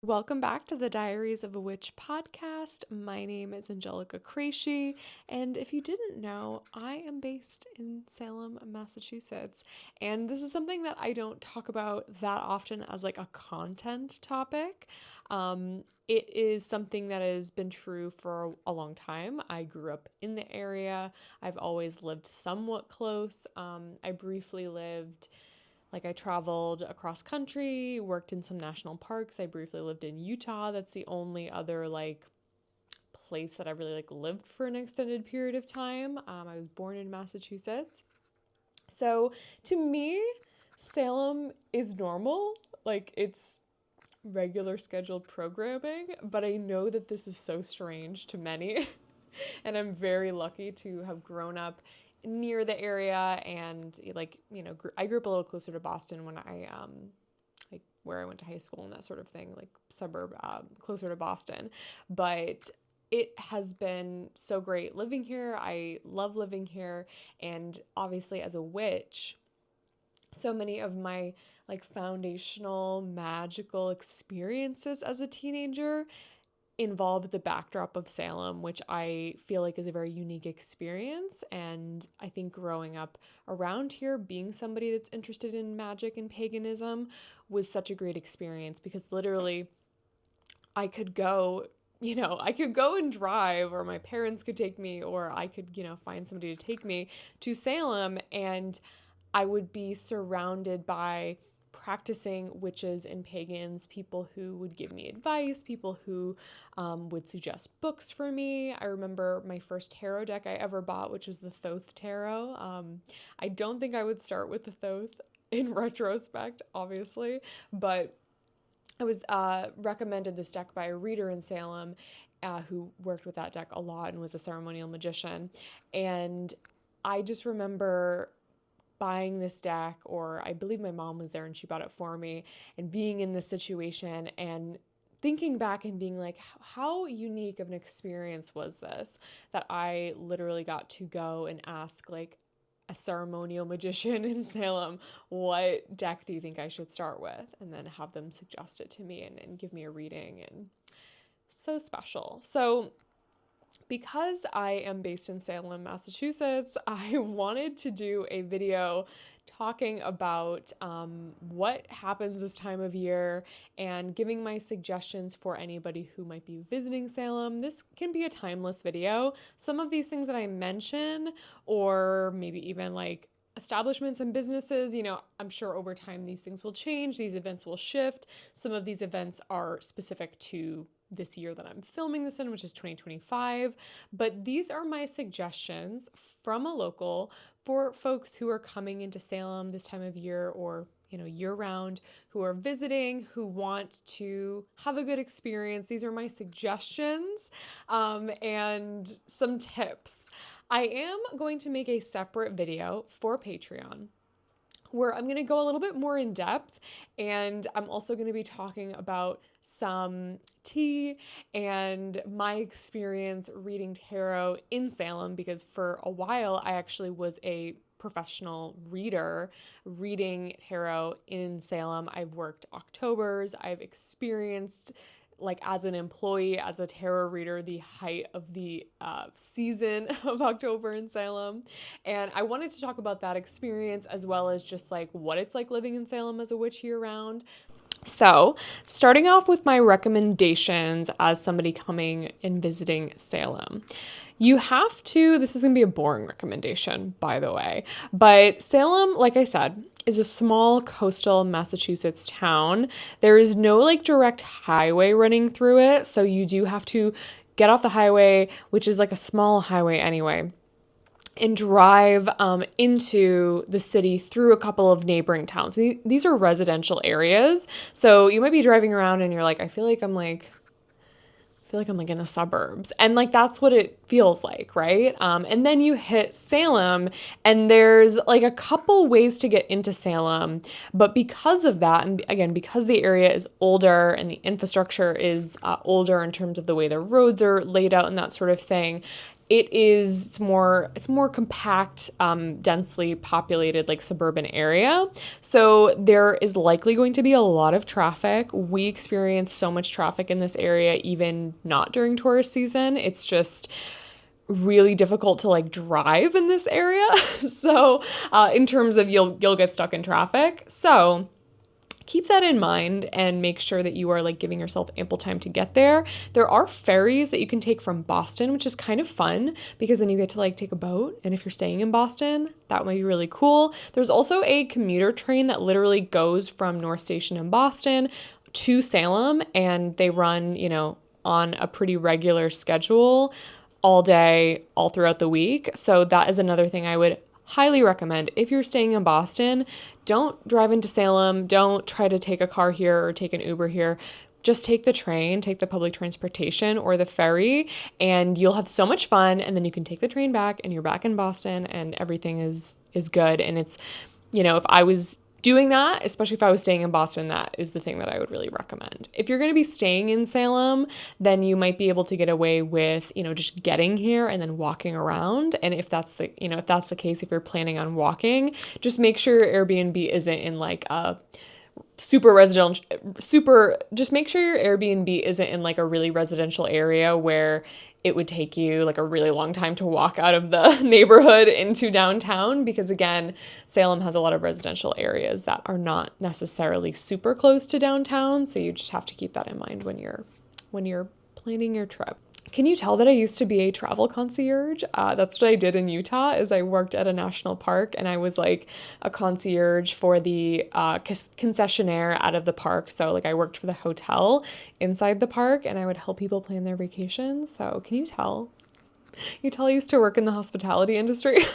Welcome back to the Diaries of a Witch podcast. My name is Angelica Crashi, and if you didn't know, I am based in Salem, Massachusetts. And this is something that I don't talk about that often as like a content topic. It is something that has been true for a long time. I grew up in the area. I've always lived somewhat close. I briefly lived I traveled across country, worked in some national parks. I briefly lived in Utah. That's the only other place that I really lived for an extended period of time. I was born in Massachusetts. So to me, Salem is normal. It's regular scheduled programming, but I know that this is so strange to many. And I'm very lucky to have grown up near the area and I grew up a little closer to Boston when I where I went to high school and that sort of thing, like suburb closer to Boston. But it has been so great living here. I love living here, and obviously as a witch, so many of my foundational magical experiences as a teenager involved the backdrop of Salem, which I feel like is a very unique experience. And I think growing up around here, being somebody that's interested in magic and paganism was such a great experience because literally I could go. I could go and drive, or my parents could take me, or I could, find somebody to take me to Salem, and I would be surrounded by practicing witches and pagans, people who would give me advice, people who would suggest books for me. I remember my first tarot deck I ever bought, which was the Thoth Tarot. I don't think I would start with the Thoth in retrospect, obviously, but I was recommended this deck by a reader in Salem who worked with that deck a lot and was a ceremonial magician. And I just remember buying this deck, or I believe my mom was there and she bought it for me, and being in this situation and thinking back and being like, how unique of an experience was this that I literally got to go and ask a ceremonial magician in Salem, what deck do you think I should start with? And then have them suggest it to me and give me a reading. And so special. So because I am based in Salem, Massachusetts, I wanted to do a video talking about what happens this time of year and giving my suggestions for anybody who might be visiting Salem. This can be a timeless video. Some of these things that I mention, or maybe even establishments and businesses, I'm sure over time these things will change, these events will shift. Some of these events are specific to this year that I'm filming this in, which is 2025. But these are my suggestions from a local for folks who are coming into Salem this time of year, or year round, who are visiting, who want to have a good experience. These are my suggestions and some tips. I am going to make a separate video for Patreon where I'm going to go a little bit more in depth, and I'm also going to be talking about some tea and my experience reading tarot in Salem, because for a while I actually was a professional reader reading tarot in Salem. I've worked Octobers, I've experienced as an employee, as a tarot reader, the height of the season of October in Salem. And I wanted to talk about that experience, as well as just what it's like living in Salem as a witch year round. So, starting off with my recommendations as somebody coming and visiting Salem. You have to, this is going to be a boring recommendation, by the way, but Salem, like I said, is a small coastal Massachusetts town. There is no direct highway running through it, so you do have to get off the highway, which is a small highway anyway, and drive into the city through a couple of neighboring towns. These are residential areas, so you might be driving around and you're I feel like I'm in the suburbs, and that's what it feels like, right? And then you hit Salem, and there's a couple ways to get into Salem, but because of that, and again, because the area is older and the infrastructure is older in terms of the way the roads are laid out and that sort of thing, it's more compact, densely populated, like suburban area. So there is likely going to be a lot of traffic. We experience so much traffic in this area, even not during tourist season. It's just really difficult to like drive in this area. So in terms of you'll get stuck in traffic. So keep that in mind and make sure that you are like giving yourself ample time to get there. There are ferries that you can take from Boston, which is kind of fun because then you get to like take a boat. And if you're staying in Boston, that might be really cool. There's also a commuter train that literally goes from North Station in Boston to Salem, and they run, on a pretty regular schedule all day, all throughout the week. So that is another thing I would highly recommend. If you're staying in Boston, don't drive into Salem. Don't try to take a car here or take an Uber here. Just take the train, take the public transportation or the ferry, and you'll have so much fun. And then you can take the train back and you're back in Boston and everything is good. And it's, if I was doing that, especially if I was staying in Boston, that is the thing that I would really recommend. If you're going to be staying in Salem, then you might be able to get away with, just getting here and then walking around. And if that's the case, if you're planning on walking, just make sure your Airbnb isn't in like a just make sure your Airbnb isn't in like a really residential area where it would take you like a really long time to walk out of the neighborhood into downtown, because again, Salem has a lot of residential areas that are not necessarily super close to downtown. So you just have to keep that in mind when you're planning your trip. Can you tell that I used to be a travel concierge? That's what I did in Utah, is I worked at a national park and I was like a concierge for the concessionaire out of the park. So like I worked for the hotel inside the park and I would help people plan their vacations. So can you tell? You tell I used to work in the hospitality industry.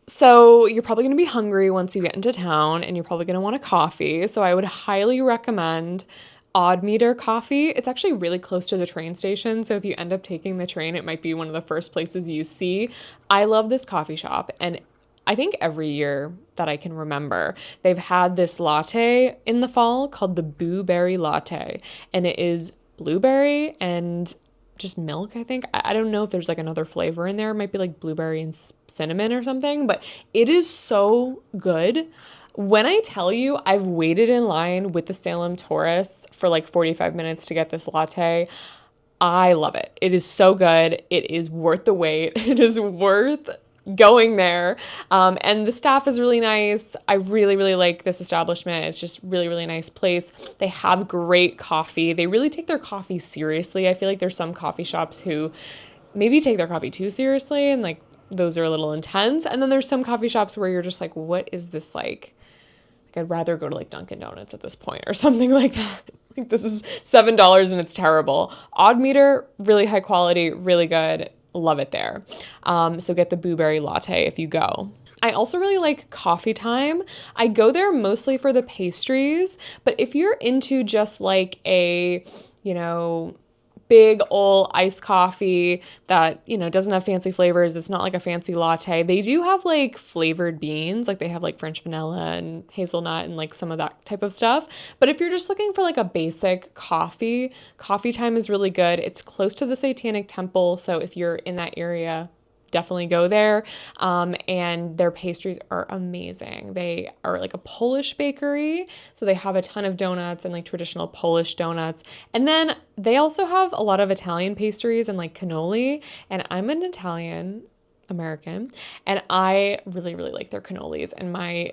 So you're probably going to be hungry once you get into town and you're probably going to want a coffee. So I would highly recommend Odd Meter Coffee. It's actually really close to the train station, so if you end up taking the train, it might be one of the first places you see. I love this coffee shop, and I think every year that I can remember, they've had this latte in the fall called the Blueberry Latte, and it is blueberry and just milk, I think. I don't know if there's like another flavor in there. It might be like blueberry and cinnamon or something, but it is so good. When I tell you I've waited in line with the Salem tourists for like 45 minutes to get this latte, I love it. It is so good. It is worth the wait. It is worth going there. And the staff is really nice. I really, really like this establishment. It's just really, really nice place. They have great coffee. They really take their coffee seriously. I feel like there's some coffee shops who maybe take their coffee too seriously, and like those are a little intense. And then there's some coffee shops where you're just like, what is this like? I'd rather go to like Dunkin' Donuts at this point or something like that. Like this is $7 and it's terrible. Odd Meter, really high quality, really good. Love it there. So get the Blueberry Latte if you go. I also really like Coffee Time. I go there mostly for the pastries, but if you're into just like a, big old iced coffee that, doesn't have fancy flavors, it's not like a fancy latte. They do have like flavored beans, like they have like French vanilla and hazelnut and like some of that type of stuff. But if you're just looking for like a basic Coffee Time is really good. It's close to the Satanic Temple, so if you're in that area, definitely go there. And their pastries are amazing. They are like a Polish bakery, so they have a ton of donuts and like traditional Polish donuts. And then they also have a lot of Italian pastries and like cannoli. And I'm an Italian American, and I really, really like their cannolis. And my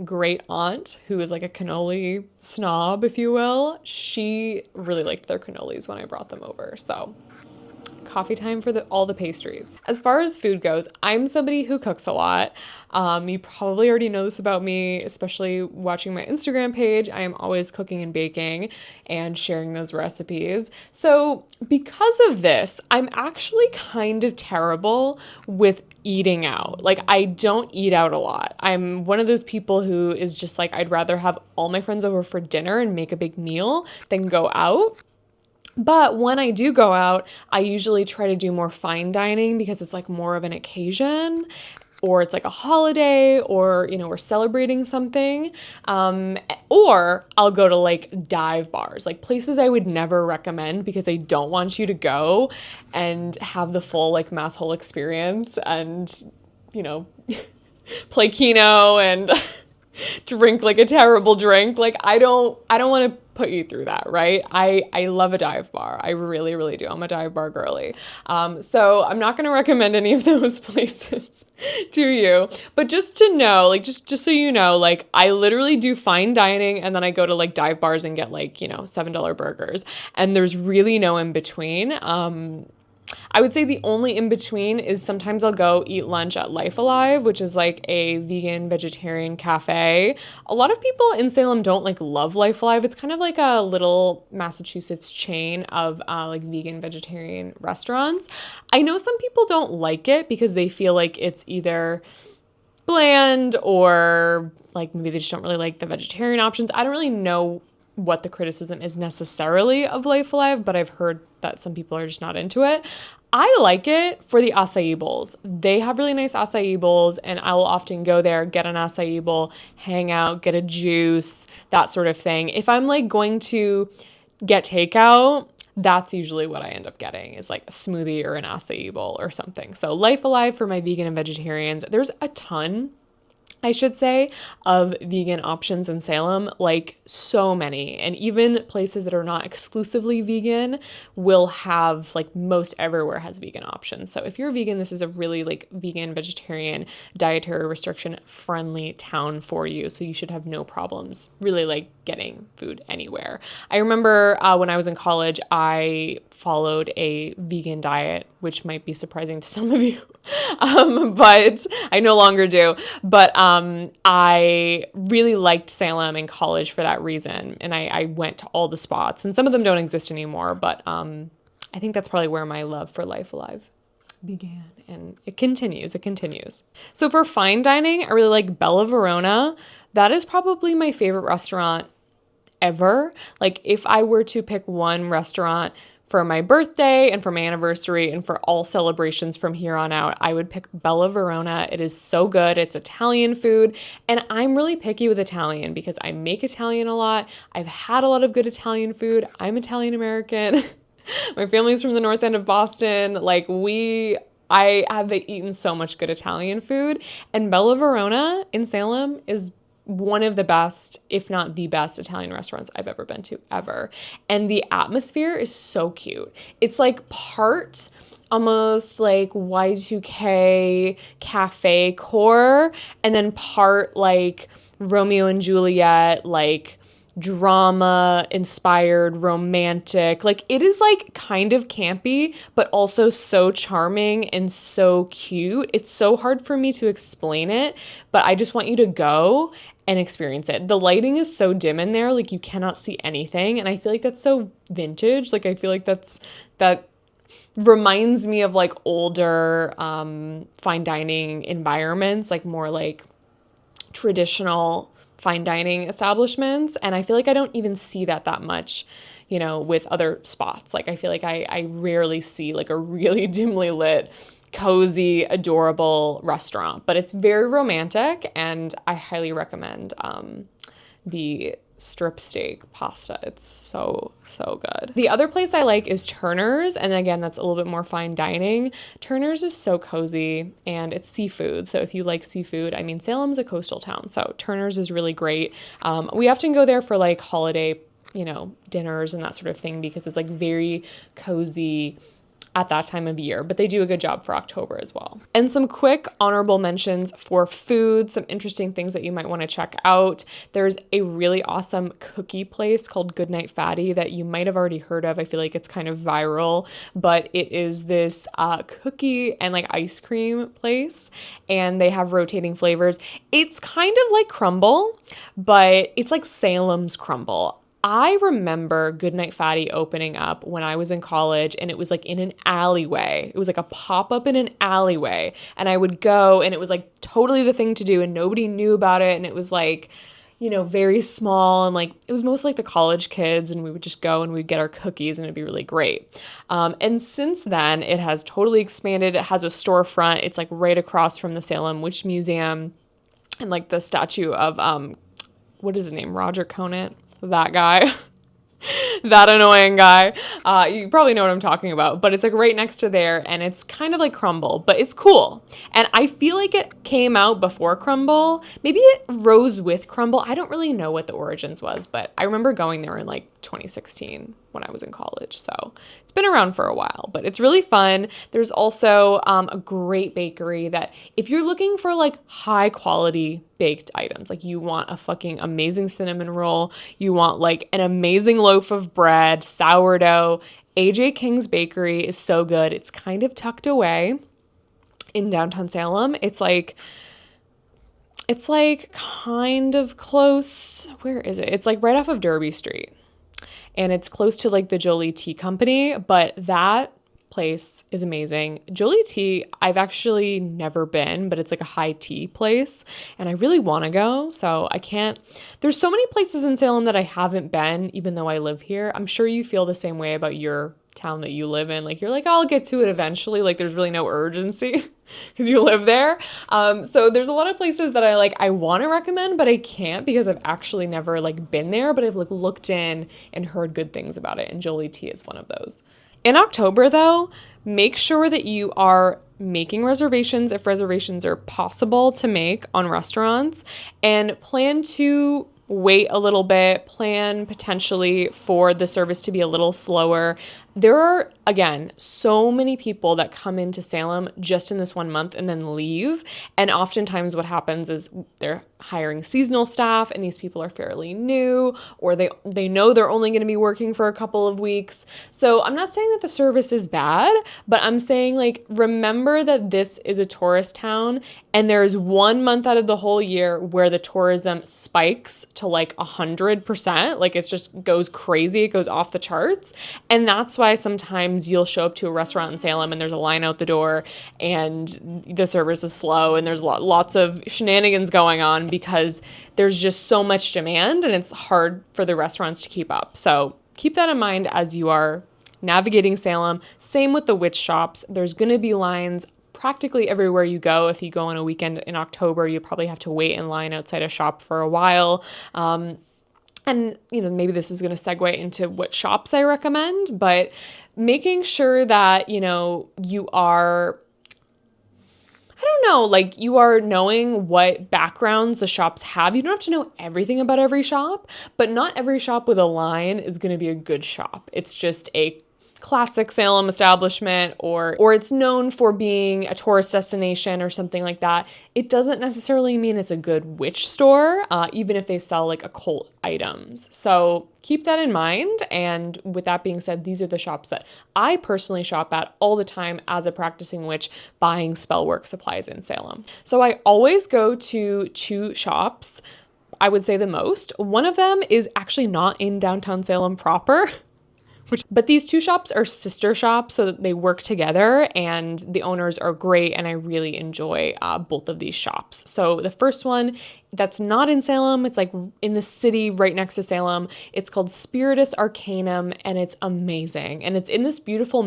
great aunt, who is like a cannoli snob, if you will, she really liked their cannolis when I brought them over. So Coffee Time for all the pastries. As far as food goes, I'm somebody who cooks a lot. You probably already know this about me, especially watching my Instagram page. I am always cooking and baking and sharing those recipes. So because of this, I'm actually kind of terrible with eating out. Like I don't eat out a lot. I'm one of those people who is just like, I'd rather have all my friends over for dinner and make a big meal than go out. But when I do go out, I usually try to do more fine dining because it's like more of an occasion. or it's like a holiday, or, we're celebrating something. Or I'll go to like dive bars, like places I would never recommend because I don't want you to go and have the full like mass hole experience and, play Keno and drink like a terrible drink. Like I don't want to put you through that, right? I love a dive bar. I really, really do. I'm a dive bar girly. So I'm not going to recommend any of those places to you, but just to know, like, just so you know, like I literally do fine dining and then I go to like dive bars and get like, $7 burgers, and there's really no in between. I would say the only in between is sometimes I'll go eat lunch at Life Alive, which is like a vegan vegetarian cafe. A lot of people in Salem don't like love Life Alive. It's kind of like a little Massachusetts chain of like vegan vegetarian restaurants. I know some people don't like it because they feel like it's either bland or like maybe they just don't really like the vegetarian options. I don't really know what the criticism is necessarily of Life Alive, but I've heard that some people are just not into it. I like it for the acai bowls. They have really nice acai bowls, and I will often go there, get an acai bowl, hang out, get a juice, that sort of thing. If I'm like going to get takeout, that's usually what I end up getting, is like a smoothie or an acai bowl or something. So Life Alive for my vegan and vegetarians. There's a ton, I should say, of vegan options in Salem, like so many. And even places that are not exclusively vegan will have, like most everywhere has vegan options. So if you're vegan, this is a really like vegan, vegetarian, dietary restriction friendly town for you. So you should have no problems really like getting food anywhere. I remember when I was in college, I followed a vegan diet, which might be surprising to some of you, but I no longer do. But I really liked Salem in college for that reason. And I went to all the spots, and some of them don't exist anymore. But I think that's probably where my love for Life Alive began. And it continues. So for fine dining, I really like Bella Verona. That is probably my favorite restaurant ever. Like if I were to pick one restaurant for my birthday and for my anniversary and for all celebrations from here on out, I would pick Bella Verona. It is so good. It's Italian food. And I'm really picky with Italian because I make Italian a lot. I've had a lot of good Italian food. I'm Italian American. My family's from the north end of Boston. I have eaten so much good Italian food. And Bella Verona in Salem is one of the best, if not the best, Italian restaurants I've ever been to, ever. And the atmosphere is so cute. It's like part almost like Y2K cafe core, and then part like Romeo and Juliet, like drama inspired, romantic. Like it is like kind of campy, but also so charming and so cute. It's so hard for me to explain it, but I just want you to go and experience it. The lighting is so dim in there, like you cannot see anything. And I feel like that's so vintage. Like I feel like that reminds me of like older fine dining environments, like more like traditional fine dining establishments. And I feel like I don't even see that much, with other spots. Like I feel like I rarely see like a really dimly lit, cozy, adorable restaurant, but it's very romantic, and I highly recommend the strip steak pasta. It's so good. The other place I like is Turner's, and again, that's a little bit more fine dining. Turner's is so cozy, and it's seafood. So if you like seafood, I mean, Salem's a coastal town, so Turner's is really great. We often go there for like holiday, dinners and that sort of thing because it's like very cozy at that time of year, but they do a good job for October as well. And some quick honorable mentions for food, some interesting things that you might want to check out. There's a really awesome cookie place called Goodnight Fatty that you might have already heard of. I feel like it's kind of viral, but it is this cookie and like ice cream place, and they have rotating flavors. It's kind of like crumble, but it's like Salem's crumble. I remember Goodnight Fatty opening up when I was in college, and it was like in an alleyway. It was like a pop-up in an alleyway, and I would go, and it was like totally the thing to do, and nobody knew about it, and it was like, very small, and like it was mostly like the college kids, and we would just go and we'd get our cookies and it'd be really great. And since then it has totally expanded. It has a storefront. It's like right across from the Salem Witch Museum, and like the statue of what is his name? Roger Conant, that guy. That annoying guy. You probably know what I'm talking about, but it's like right next to there, and it's kind of like Crumble, but it's cool. And I feel like it came out before Crumble. Maybe it rose with Crumble. I don't really know what the origins was, but I remember going there in like 2016 when I was in college. So it's been around for a while, but it's really fun. There's also a great bakery that if you're looking for like high quality baked items, like you want a fucking amazing cinnamon roll, you want like an amazing loaf of bread, sourdough, AJ King's Bakery is so good. It's kind of tucked away in downtown Salem. It's like kind of close. Where is it? It's like right off of Derby Street. And it's close to like the Jolie Tea Company, but that place is amazing. Jolie Tea, I've actually never been, but it's like a high tea place and I really want to go. So I can't, there's so many places in Salem that I haven't been, even though I live here. I'm sure you feel the same way about your town that you live in. Like you're like, I'll get to it eventually. Like there's really no urgency because you live there. So there's a lot of places that I want to recommend, but I can't because I've actually never like been there, but I've like looked in and heard good things about it. And Jolie Tea is one of those. In October though, make sure that you are making reservations if reservations are possible to make on restaurants, and plan to wait a little bit, plan potentially for the service to be a little slower. There are, again, so many people that come into Salem just in this 1 month and then leave. And oftentimes what happens is they're hiring seasonal staff and these people are fairly new, or they know they're only going to be working for a couple of weeks. So I'm not saying that the service is bad, but I'm saying like, remember that this is a tourist town and there's 1 month out of the whole year where the tourism spikes to like 100%. Like it's just goes crazy. It goes off the charts. And that's why sometimes you'll show up to a restaurant in Salem and there's a line out the door and the service is slow and there's lots of shenanigans going on because there's just so much demand and it's hard for the restaurants to keep up. So keep that in mind as you are navigating Salem. Same with the witch shops. There's going to be lines practically everywhere you go. If you go on a weekend in October, you probably have to wait in line outside a shop for a while. And, maybe this is going to segue into what shops I recommend, but making sure that, you are, you are knowing what backgrounds the shops have. You don't have to know everything about every shop, but not every shop with a line is going to be a good shop. It's just a classic Salem establishment, or it's known for being a tourist destination or something like that. It doesn't necessarily mean it's a good witch store, even if they sell like occult items. So keep that in mind. And with that being said, these are the shops that I personally shop at all the time as a practicing witch buying spell work supplies in Salem. So I always go to 2 shops, I would say the most. One of them is actually not in downtown Salem proper. But these 2 shops are sister shops, so that they work together and the owners are great, and I really enjoy both of these shops. So the first one that's not in Salem, it's like in the city right next to Salem. It's called Spiritus Arcanum, and it's amazing. And it's in this beautiful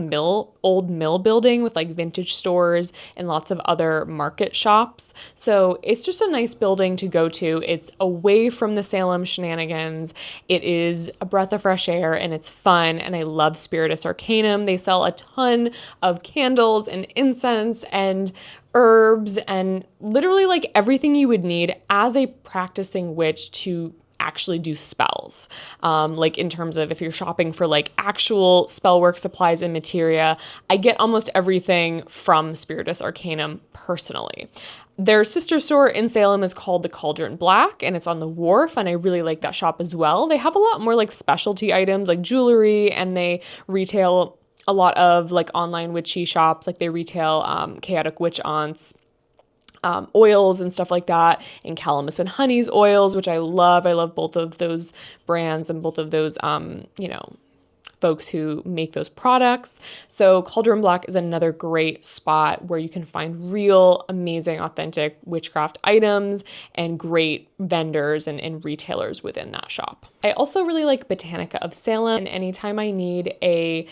old mill building with like vintage stores and lots of other market shops. So it's just a nice building to go to. It's away from the Salem shenanigans. It is a breath of fresh air and it's fun. And I love Spiritus Arcanum. They sell a ton of candles and incense and herbs and literally like everything you would need as a practicing witch to actually do spells. Like in terms of if you're shopping for like actual spell work supplies and materia, I get almost everything from Spiritus Arcanum personally. Their sister store in Salem is called the Cauldron Black, and it's on the wharf, and I really like that shop as well. They have a lot more like specialty items like jewelry, and they retail a lot of like online witchy shops. Like they retail Chaotic Witch Aunts, oils and stuff like that, and Calamus and Honey's oils, which I love. I love both of those brands and both of those, folks who make those products. So Cauldron Block is another great spot where you can find real, amazing, authentic witchcraft items and great vendors and retailers within that shop. I also really like Botanica of Salem, and anytime I need a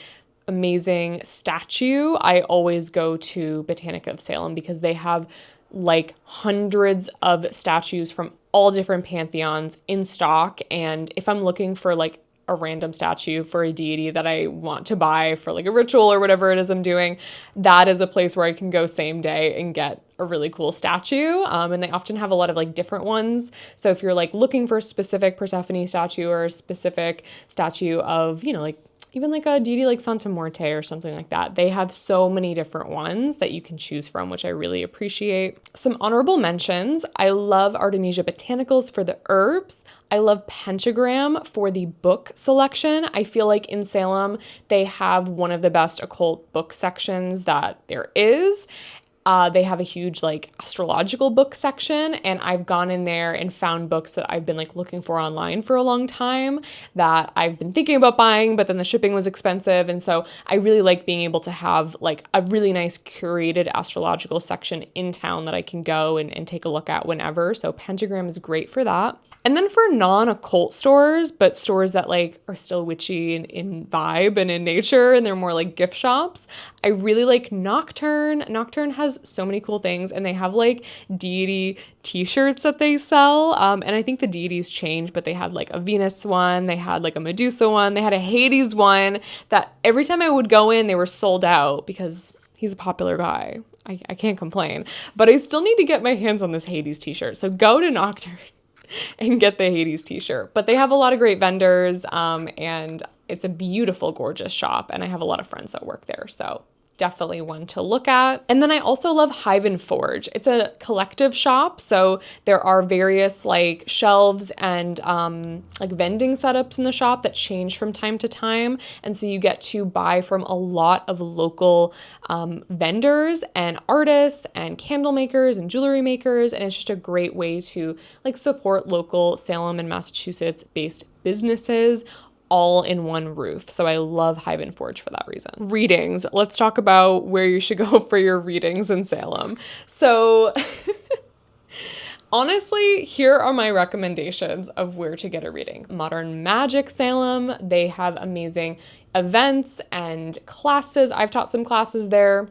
amazing statue, I always go to Botanica of Salem because they have like hundreds of statues from all different pantheons in stock. And if I'm looking for like a random statue for a deity that I want to buy for like a ritual or whatever it is I'm doing, that is a place where I can go same day and get a really cool statue. And they often have a lot of like different ones. So if you're like looking for a specific Persephone statue or a specific statue of, like even like a deity like Santa Muerte or something like that, they have so many different ones that you can choose from, which I really appreciate. Some honorable mentions. I love Artemisia Botanicals for the herbs. I love Pentagram for the book selection. I feel like in Salem, they have one of the best occult book sections that there is. They have a huge like astrological book section, and I've gone in there and found books that I've been like looking for online for a long time that I've been thinking about buying, but then the shipping was expensive. And so I really like being able to have like a really nice curated astrological section in town that I can go and take a look at whenever. So Pentagram is great for that. And then for non-occult stores, but stores that like are still witchy in vibe and in nature, and they're more like gift shops, I really like Nocturne. Nocturne has so many cool things, and they have like deity t-shirts that they sell. And I think the deities change, but they had like a Venus one, they had like a Medusa one, they had a Hades one that every time I would go in, they were sold out because he's a popular guy. I can't complain, but I still need to get my hands on this Hades t-shirt. So go to Nocturne and get the Hades t-shirt. But they have a lot of great vendors, and it's a beautiful, gorgeous shop, and I have a lot of friends that work there, so definitely one to look at. And then I also love Hive and Forge. It's a collective shop, so there are various like shelves and like vending setups in the shop that change from time to time, and so you get to buy from a lot of local vendors and artists and candle makers and jewelry makers, and it's just a great way to like support local Salem and Massachusetts based businesses all in one roof. So I love Hive and Forge for that reason. Readings. Let's talk about where you should go for your readings in Salem. So honestly, here are my recommendations of where to get a reading. Modern Magic Salem. They have amazing events and classes. I've taught some classes there.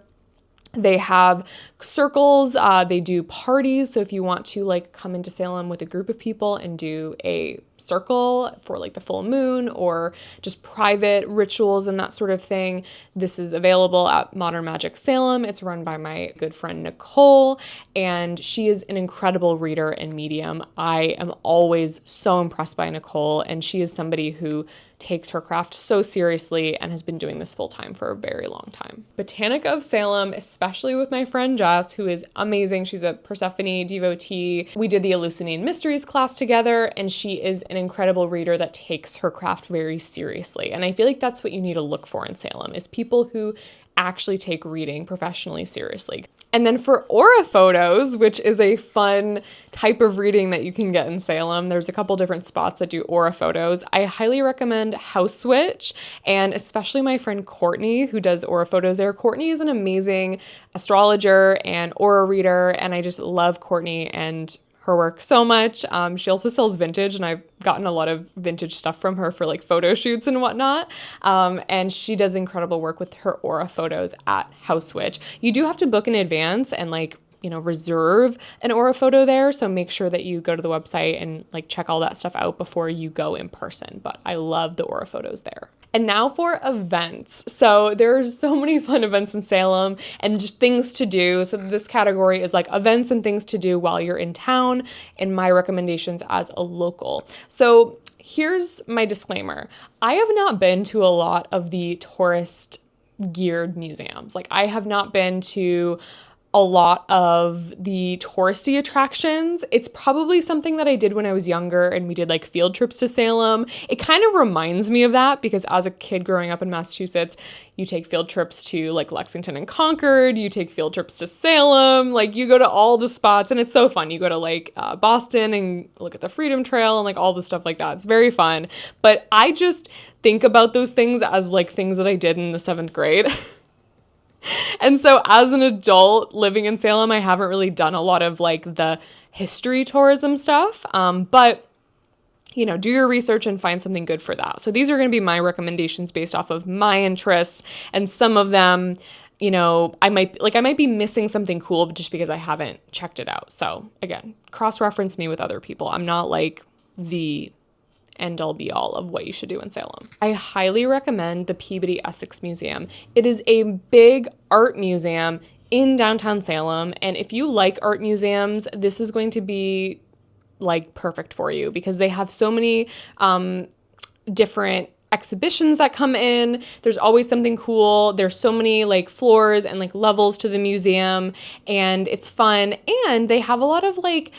They have circles, they do parties. So if you want to like come into Salem with a group of people and do a circle for like the full moon or just private rituals and that sort of thing, this is available at Modern Magic Salem. It's run by my good friend Nicole, and she is an incredible reader and medium. I am always so impressed by Nicole, and she is somebody who takes her craft so seriously and has been doing this full time for a very long time. Botanica of Salem, especially with my friend Jess, who is amazing. She's a Persephone devotee. We did the Eleusinian Mysteries class together, and she is an incredible reader that takes her craft very seriously. And I feel like that's what you need to look for in Salem, is people who actually take reading professionally seriously. And then for aura photos, which is a fun type of reading that you can get in Salem, there's a couple different spots that do aura photos. I highly recommend House Witch, and especially my friend Courtney, who does aura photos there. Courtney is an amazing astrologer and aura reader, and I just love Courtney and her work so much. She also sells vintage, and I've gotten a lot of vintage stuff from her for like photo shoots and whatnot. And she does incredible work with her aura photos at House Witch. You do have to book in advance and like, reserve an aura photo there. So make sure that you go to the website and like check all that stuff out before you go in person. But I love the aura photos there. And now for events. So there's so many fun events in Salem and just things to do. So this category is like events and things to do while you're in town, and my recommendations as a local. So here's my disclaimer. I have not been to a lot of the tourist geared museums. Like I have not been to a lot of the touristy attractions. It's probably something that I did when I was younger and we did like field trips to Salem. It kind of reminds me of that because as a kid growing up in Massachusetts, you take field trips to like Lexington and Concord, you take field trips to Salem, like you go to all the spots and it's so fun. You go to like Boston and look at the Freedom Trail and like all the stuff like that. It's very fun. But I just think about those things as like things that I did in the 7th grade. And so as an adult living in Salem, I haven't really done a lot of like the history tourism stuff. But you know, do your research and find something good for that. So these are going to be my recommendations based off of my interests, and some of them, you know, I might be missing something cool just because I haven't checked it out. So again, cross-reference me with other people. I'm not like the end all be all of what you should do in Salem. I highly recommend the Peabody Essex Museum. It is a big art museum in downtown Salem, and if you like art museums, this is going to be like perfect for you because they have so many different exhibitions that come in. There's always something cool. There's so many like floors and like levels to the museum, and it's fun. And they have a lot of like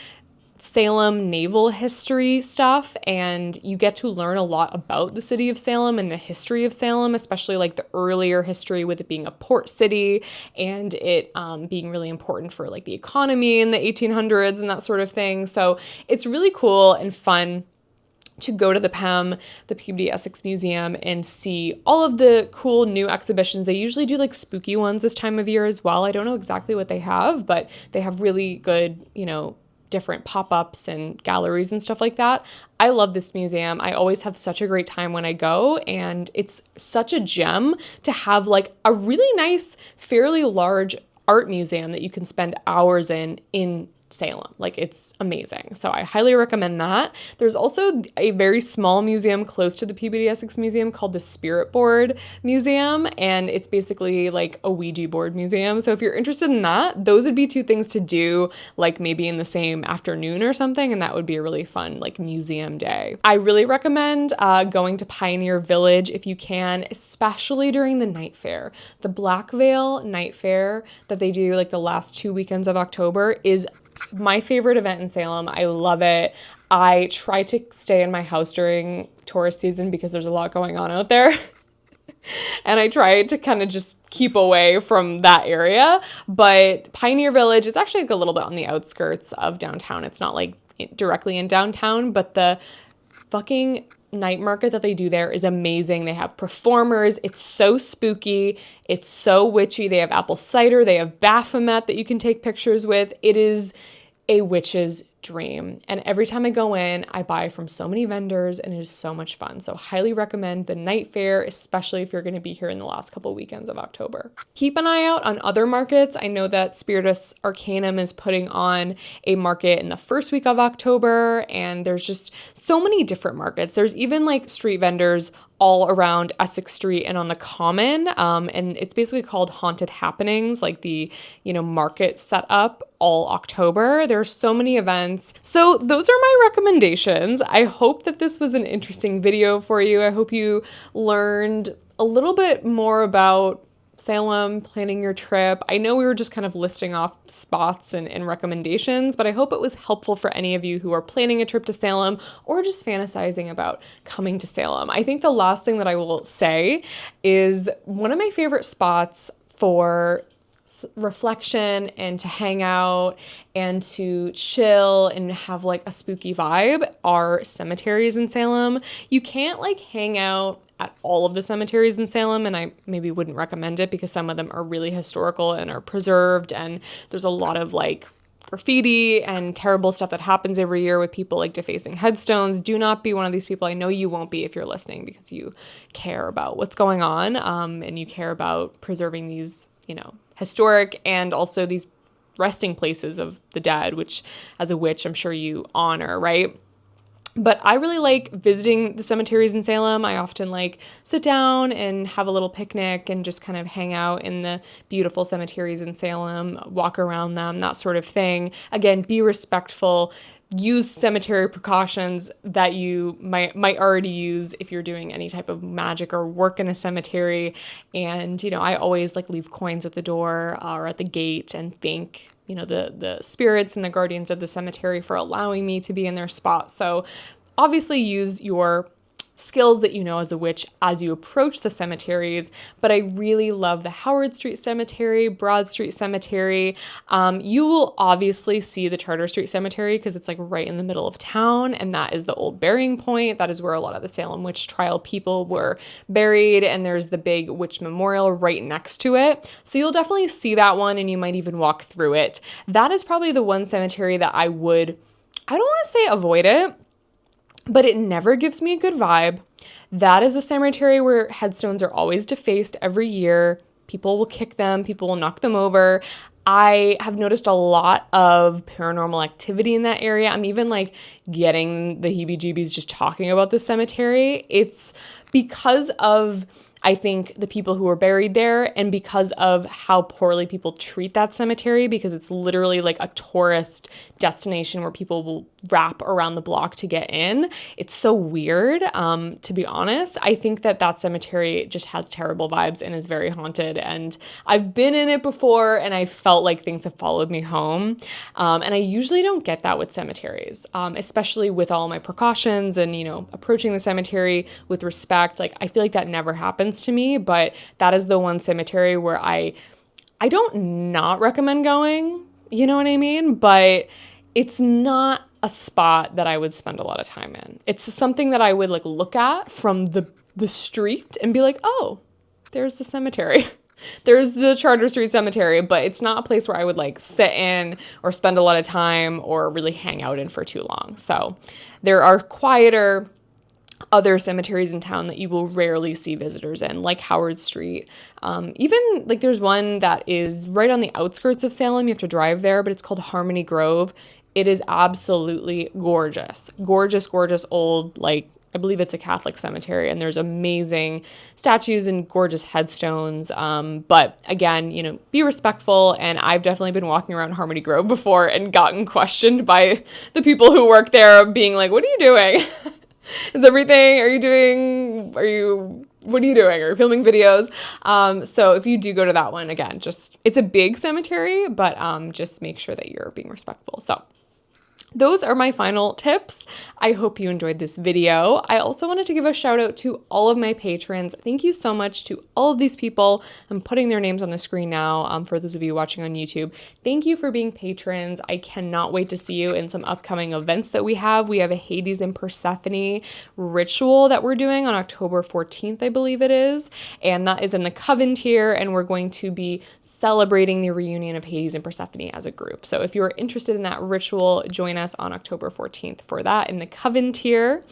Salem naval history stuff, and you get to learn a lot about the city of Salem and the history of Salem, especially like the earlier history with it being a port city and it being really important for like the economy in the 1800s and that sort of thing. So it's really cool and fun to go to the PEM, the Peabody Essex Museum, and see all of the cool new exhibitions. They usually do like spooky ones this time of year as well. I don't know exactly what they have, but they have really good, you know, different pop-ups and galleries and stuff like that. I love this museum. I always have such a great time when I go, and it's such a gem to have like a really nice, fairly large art museum that you can spend hours in Salem. Like it's amazing. So I highly recommend that. There's also a very small museum close to the Peabody Essex Museum called the Spirit Board Museum, and it's basically like a Ouija board museum. So if you're interested in that, those would be 2 things to do, like maybe in the same afternoon or something, and that would be a really fun like museum day. I really recommend going to Pioneer Village if you can, especially during the night fair. The Black Veil Night Fair that they do like the last 2 weekends of October is my favorite event in Salem. I love it. I try to stay in my house during tourist season because there's a lot going on out there. And I try to kind of just keep away from that area. But Pioneer Village, it's actually like a little bit on the outskirts of downtown. It's not like directly in downtown, but the fucking night market that they do there is amazing. They have performers. It's so spooky. It's so witchy. They have apple cider. They have Baphomet that you can take pictures with. It is a witch's dream. And every time I go in, I buy from so many vendors, and it is so much fun. So highly recommend the night fair, especially if you're going to be here in the last couple weekends of October. Keep an eye out on other markets. I know that Spiritus Arcanum is putting on a market in the first week of October, and there's just so many different markets. There's even like street vendors all around Essex Street and on the Common, and it's basically called Haunted Happenings, like the, you know, market set up all October. There are so many events. So those are my recommendations. I hope that this was an interesting video for you. I hope you learned a little bit more about Salem, planning your trip. I know we were just kind of listing off spots and recommendations, but I hope it was helpful for any of you who are planning a trip to Salem or just fantasizing about coming to Salem. I think the last thing that I will say is one of my favorite spots for reflection and to hang out and to chill and have like a spooky vibe are cemeteries in Salem. You can't like hang out at all of the cemeteries in Salem, and I maybe wouldn't recommend it because some of them are really historical and are preserved, and there's a lot of like graffiti and terrible stuff that happens every year with people like defacing headstones. Do not be one of these people. I know you won't be if you're listening because you care about what's going on, and you care about preserving these, you know, historic and also these resting places of the dead, which as a witch, I'm sure you honor, right? But I really like visiting the cemeteries in Salem. I often like sit down and have a little picnic and just kind of hang out in the beautiful cemeteries in Salem, walk around them, that sort of thing. Again, be respectful. use cemetery precautions that you might already use if you're doing any type of magic or work in a cemetery. And, I always like leave coins at the door or at the gate and thank, the spirits and the guardians of the cemetery for allowing me to be in their spot. So obviously use your skills that you know as a witch as you approach the cemeteries, but I really love the Howard Street Cemetery, Broad Street Cemetery. You will obviously see the Charter Street Cemetery because it's like right in the middle of town, and that is the old burying point. That is where a lot of the Salem witch trial people were buried, and there's the big witch memorial right next to it. So you'll definitely see that one, and you might even walk through it. That is probably the one cemetery that I don't want to say avoid it, but it never gives me a good vibe. That is a cemetery where headstones are always defaced every year. People will kick them, people will knock them over. I have noticed a lot of paranormal activity in that area. I'm even like getting the heebie-jeebies just talking about this cemetery. It's because of, I think, the people who are buried there, and because of how poorly people treat that cemetery, because it's literally like a tourist destination where people will wrap around the block to get in. It's so weird, to be honest. I think that cemetery just has terrible vibes and is very haunted, and I've been in it before and I felt like things have followed me home, and I usually don't get that with cemeteries, especially with all my precautions and, approaching the cemetery with respect. Like, I feel like that never happens to me, but that is the one cemetery where I don't not recommend going, you know what I mean? But it's not a spot that I would spend a lot of time in. It's something that I would like look at from the street and be like, oh, there's the cemetery. There's the Charter Street Cemetery, but it's not a place where I would like sit in or spend a lot of time or really hang out in for too long. So there are quieter other cemeteries in town that you will rarely see visitors in, like Howard Street. Even like there's one that is right on the outskirts of Salem. You have to drive there, but it's called Harmony Grove. It is absolutely gorgeous. Gorgeous, gorgeous old, like, I believe it's a Catholic cemetery, and there's amazing statues and gorgeous headstones. But again, be respectful. And I've definitely been walking around Harmony Grove before and gotten questioned by the people who work there being like, what are you doing? What are you doing? Are you filming videos? So if you do go to that one, again, it's a big cemetery, but just make sure that you're being respectful. So those are my final tips. I hope you enjoyed this video. I also wanted to give a shout out to all of my patrons. Thank you so much to all of these people. I'm putting their names on the screen now for those of you watching on YouTube. Thank you for being patrons. I cannot wait to see you in some upcoming events that we have. We have a Hades and Persephone ritual that we're doing on October 14th, I believe it is. And that is in the Coven tier, and we're going to be celebrating the reunion of Hades and Persephone as a group. So if you're interested in that ritual, join us on October 14th for that in the Coven tier.